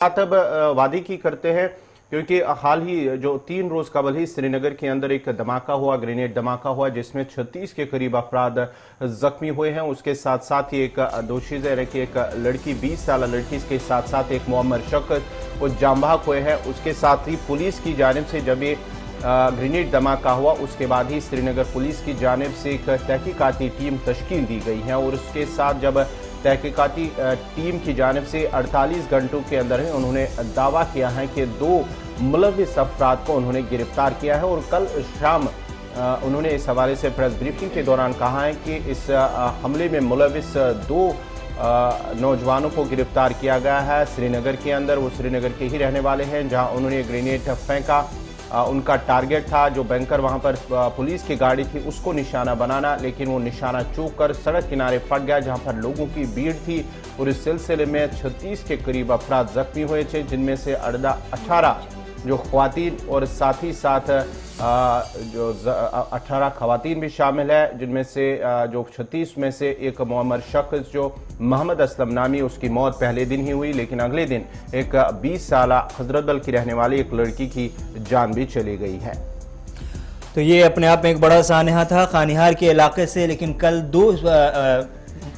अब वादी की करते हैं क्योंकि हाल ही जो 3 रोज कबल ही श्रीनगर के अंदर एक धमाका हुआ, ग्रेनेड धमाका हुआ, जिसमें 36 के करीब अफराद जख्मी हुए हैं। उसके साथ साथ ही एक दोषी की एक लड़की 20 साल लड़की के साथ साथ एक मुअम्मर शख्स वो जाम बहक हुए हैं। उसके साथ ही पुलिस की जानिब से जब ये ग्रेनेड धमाका हुआ उसके बाद ही श्रीनगर पुलिस की जानिब से एक तहकीकाती टीम तश्कील दी गई है और उसके साथ जब तहकीकाती टीम की जानिब से 48 घंटों के अंदर ही उन्होंने दावा किया है कि 2 मुलविस अफराद को उन्होंने गिरफ्तार किया है और कल शाम उन्होंने इस हवाले से प्रेस ब्रीफिंग के दौरान कहा है कि इस हमले में मुलविस 2 नौजवानों को गिरफ्तार किया गया है श्रीनगर के अंदर। वो श्रीनगर के ही रहने वाले हैं जहां उन्होंने ग्रेनेड फेंका। उनका टारगेट था जो बैंकर वहां पर पुलिस की गाड़ी थी उसको निशाना बनाना, लेकिन वो निशाना चूक कर सड़क किनारे फट गया जहां पर लोगों की भीड़ थी और इस सिलसिले में 36 के करीब अफराद जख्मी हुए थे, जिनमें से 18 जो ख्वातीन और साथ ही साथ जो 18 ख्वातीन भी शामिल है, जिनमें से जो 36 में से एक मुअम्मर शख्स जो मोहम्मद असलम नामी उसकी मौत पहले दिन ही हुई, लेकिन अगले दिन एक 20 साल हजरतबल की रहने वाली एक लड़की की जान भी चली गई है। तो ये अपने आप में एक बड़ा सानहा था खानिहार के इलाके से, लेकिन कल 2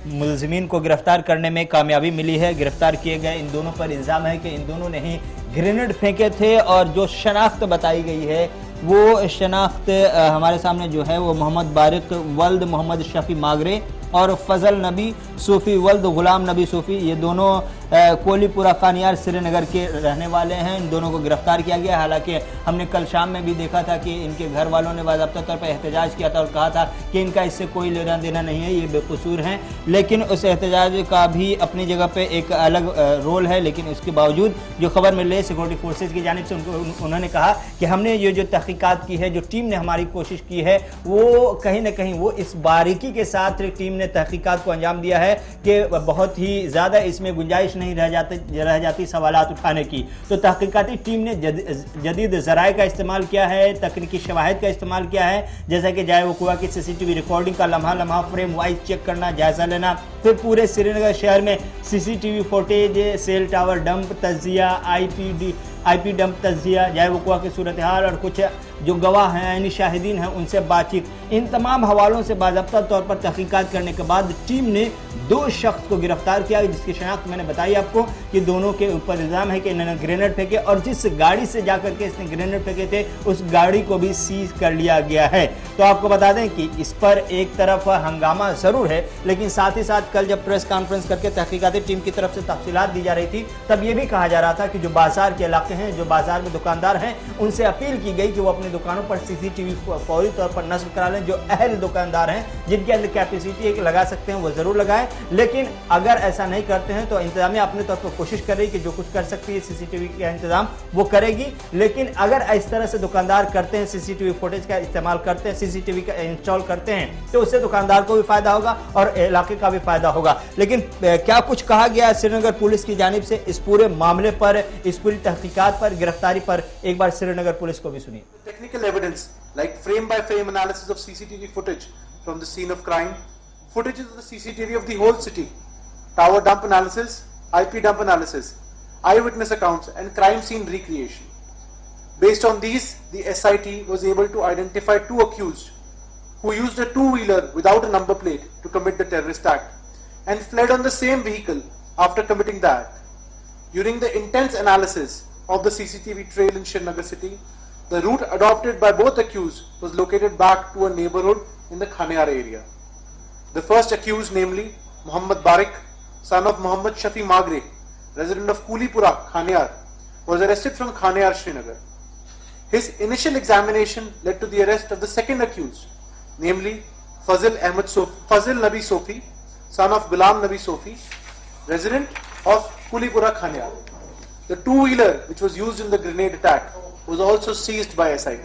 मुलजिमीन को गिरफ्तार करने में कामयाबी मिली है। गिरफ्तार किए गए इन दोनों पर इल्ज़ाम है कि इन दोनों ने ही ग्रेनेड फेंके थे और जो शनाख्त बताई गई है वो शनाख्त हमारे सामने जो है वो मोहम्मद बारिक वल्द मोहम्मद शफी मागरे और फजल नबी सूफ़ी वल्द गुलाम नबी सूफ़ी, ये दोनों कोलीपुरा खानियार श्रीनगर के रहने वाले हैं। इन दोनों को गिरफ्तार किया गया। हालांकि हमने कल शाम में भी देखा था कि इनके घर वालों ने बाज़ाब्ता तौर पर एहतजाज किया था और कहा था कि इनका इससे कोई लेना देना नहीं है, ये बेकसूर हैं। लेकिन उस एहतजाज का भी अपनी जगह पर एक अलग रोल है, लेकिन उसके बावजूद जो खबर मिल रही है सिक्योरिटी फोर्सेज की जानिब से उन्होंने कहा कि हमने ये जो तहकीकात की है, जो टीम ने हमारी कोशिश की है, वो कहीं ना कहीं वो इस बारीकी के साथ टीम ने तहकीकात को अंजाम दिया है कि बहुत ही ज़्यादा इसमें गुंजाइश नहीं रह जाती सवालात उठाने की। तो तहकीकाती टीम ने जदीद ज़राए का इस्तेमाल किया है, तकनीकी शवाहिद का इस्तेमाल किया है, जैसा कि जाए वक़ुआ की CCTV रिकॉर्डिंग का लम्हा फ्रेम वाइज चेक करना, जायज़ा लेना, फिर पूरे श्रीनगर शहर में CCTV footage, cell tower dump तज्जिया, IP डंप तज्जिया, जाए वक़ुआ की सूरत हाल और कुछ जो गवाह हैं यानी शाहिदीन हैं उनसे बातचीत, इन तमाम हवालों से बाज़ाब्ता तौर पर तहकीकात करने के बाद टीम ने 2 शख्स को गिरफ्तार किया, जिसकी शनाख्त मैंने बताई आपको कि दोनों के ऊपर इल्ज़ाम है कि इन्होंने ग्रेनेड फेंके और जिस गाड़ी से जाकर के इसने ग्रेनेड फेंके थे उस गाड़ी को भी सीज कर लिया गया है। तो आपको बता दें कि इस पर एक तरफ हंगामा ज़रूर है, लेकिन साथ ही साथ कल जब प्रेस कॉन्फ्रेंस करके तहकीकाती टीम की तरफ से तफसीलात दी जा रही थी तब यह भी कहा जा रहा था कि जो बाजार के इलाके हैं, जो बाजार में दुकानदार हैं, उनसे अपील की गई कि वो अपने दुकानों पर CCTV फौरी तौर पर नस्ब करा लें। जो अहल दुकानदार हैं जिनके अंदर कैपेसिटी एक लगा सकते हैं वो जरूर लगाएं, लेकिन अगर ऐसा नहीं करते हैं तो इंतजामिया अपने तौर पर कोशिश कर रही है कि जो कुछ कर सकती है CCTV का इंतजाम वो करेगी। लेकिन अगर इस तरह से दुकानदार करते हैं, CCTV फुटेज का इस्तेमाल करते हैं, CCTV का इंस्टॉल करते हैं, तो उससे दुकानदार को भी फायदा होगा और इलाके का भी फायदा होगा। लेकिन क्या कुछ कहा गया श्रीनगर पुलिस की जानिब से इस पूरे मामले पर, इस पूरी तहकीकात पर, गिरफ्तारी पर, एक बार श्रीनगर पुलिस को भी सुनिए। Technical evidence like frame-by-frame analysis of CCTV footage from the scene of crime, footages of the CCTV of the whole city, tower dump analysis, IP dump analysis, eyewitness accounts and crime scene recreation. Based on these, the SIT was able to identify 2 accused who used a 2-wheeler without a number plate to commit the terrorist act and fled on the same vehicle after committing the act. During the intense analysis of the CCTV trail in Srinagar city, the route adopted by both accused was located back to a neighborhood in the Khaniar area. The first accused, namely Muhammad Barik, son of Muhammad Shafi Magre, resident of Kulipura, Khaniar, was arrested from Khaniar, Srinagar. His initial examination led to the arrest of the second accused, namely Fazil Nabi Sofi, son of Gulam Nabi Sofi, resident of Kulipura, Khaniar. The 2-wheeler which was used in the grenade attack was also seized by SIT.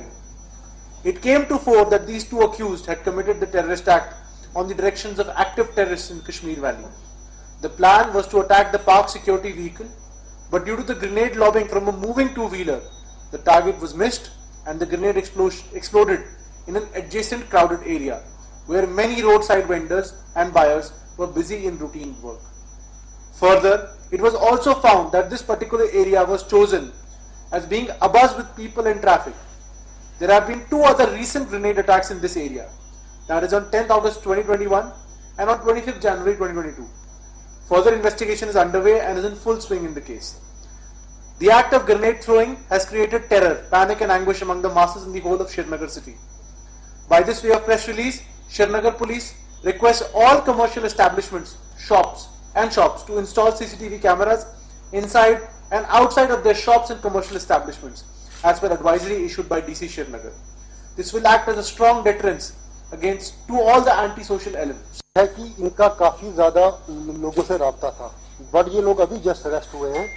It came to fore that these 2 accused had committed the terrorist act on the directions of active terrorists in Kashmir Valley. The plan was to attack the park security vehicle, but due to the grenade lobbing from a moving 2-wheeler, the target was missed and the grenade exploded in an adjacent crowded area where many roadside vendors and buyers were busy in routine work. Further, It was also found that this particular area was chosen as being abuzz with people and traffic. There have been 2 other recent grenade attacks in this area. That is on 10th August 2021 and on 25th January 2022. Further investigation is underway and is in full swing in the case. The act of grenade throwing has created terror, panic and anguish among the masses in the whole of Srinagar city. By this way of press release, Srinagar police requests all commercial establishments, shops to install CCTV cameras inside and outside of their shops and commercial establishments as per advisory issued by DC Srinagar. This will act as a strong deterrence against to all the anti-social elements. है कि इनका काफी ज्यादा लोगों से राब्ता था, but ये लोग अभी जस्ट अरेस्ट हुए हैं,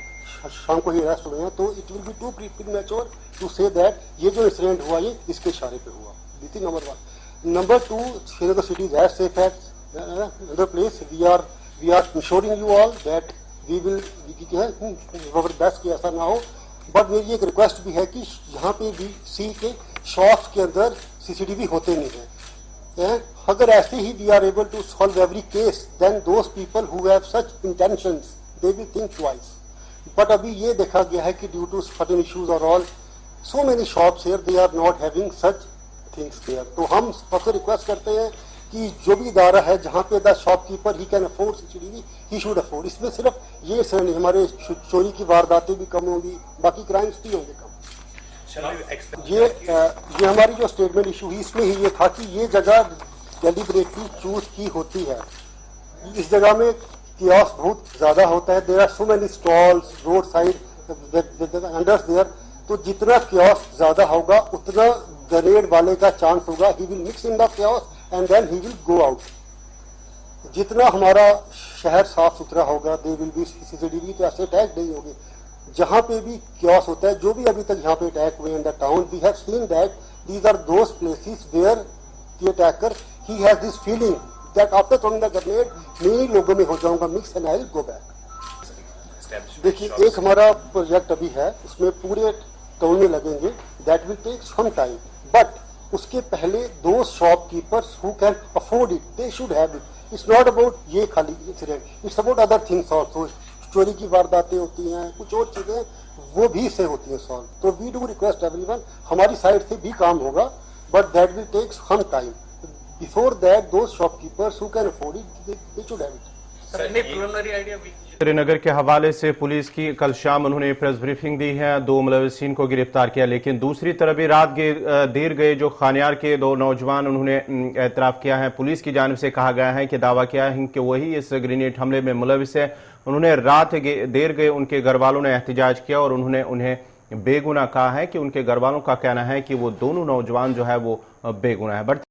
शाम को ही अरेस्ट हुए हैं, तो it will be too premature to say that ये जो इंसिडेंट हुआ ये इसके इशारे पे हुआ. This is number 1. Number 2, Srinagar city is as safe as another place. We are ensuring you all that we will our best कि ऐसा ना हो. बट मेरी एक रिक्वेस्ट भी है कि यहाँ पे भी सी के शॉप्स के अंदर CCTV होते नहीं है. अगर ऐसे ही we are able to solve every case, then those people who have such intentions, they will think twice. But अभी ये देखा गया है कि due to certain issues or all, so many shops here, they are not having such things there. तो हम सबसे request करते हैं कि जो भी इदारा है जहाँ पे the shopkeeper he can afford CCTV, he should afford. इसमें सिर्फ ये नहीं, हमारे चोरी की वारदातें भी कम होंगी, बाकी क्राइम्स भी होंगे कम. ये हमारी जो स्टेटमेंट इशू हुई इसमें ही ये था कि ये जगह डेलिबरेटली चूज की होती है. इस जगह में कियोस्क बहुत ज्यादा होता है. There are so many stalls road side अंडर्स देयर. तो जितना कियोस्क ज्यादा होगा उतना ग्रेनेड वाले का चांस होगा. He will mix in the kiosk and then he will go out. जितना हमारा शहर साफ सुथरा होगा, दे विल बी CCTV, तो ऐसे अटैक नहीं होंगे. जहां पे भी कियोस्क होता है, जो भी अभी तक यहाँ पे अटैक हुए in the town, we have seen that these are those places where the attacker he has this feeling that after throwing the grenade मैं ही लोगों में हो जाऊंगा mix and I will go back. देखिए, एक हमारा प्रोजेक्ट अभी है, उसमें पूरे टाउन में लगेंगे. That will take some time, but उसके पहले those shopkeepers who can afford it, they should have it. It's not about ये खाली incident, it's about other things also. चोरी की वारदातें होती हैं, कुछ और चीजें वो भी से होती हैं सॉल्व. तो वी डू रिक्वेस्ट एवरीवन, हमारी साइड से भी काम होगा, but that will take some time. Before that those shopkeepers who can afford it, they should have it. Srinagar के हवाले से पुलिस की कल शाम उन्होंने प्रेस ब्रीफिंग दी है, 2 मुलविसीन को गिरफ्तार किया. लेकिन दूसरी तरफ भी रात देर गए जो खानियार के 2 नौजवान उन्होंने एतराफ़ किया है. पुलिस की जानिब से कहा गया है कि दावा किया है कि वही इस ग्रेनेड हमले में मुलविस है. उन्होंने रात देर गए उनके घर वालों ने एहतजाज किया और उन्होंने उन्हें बेगुनाह कहा है कि उनके घर वालों का कहना है कि वो दोनों नौजवान जो है वो बेगुनाह है.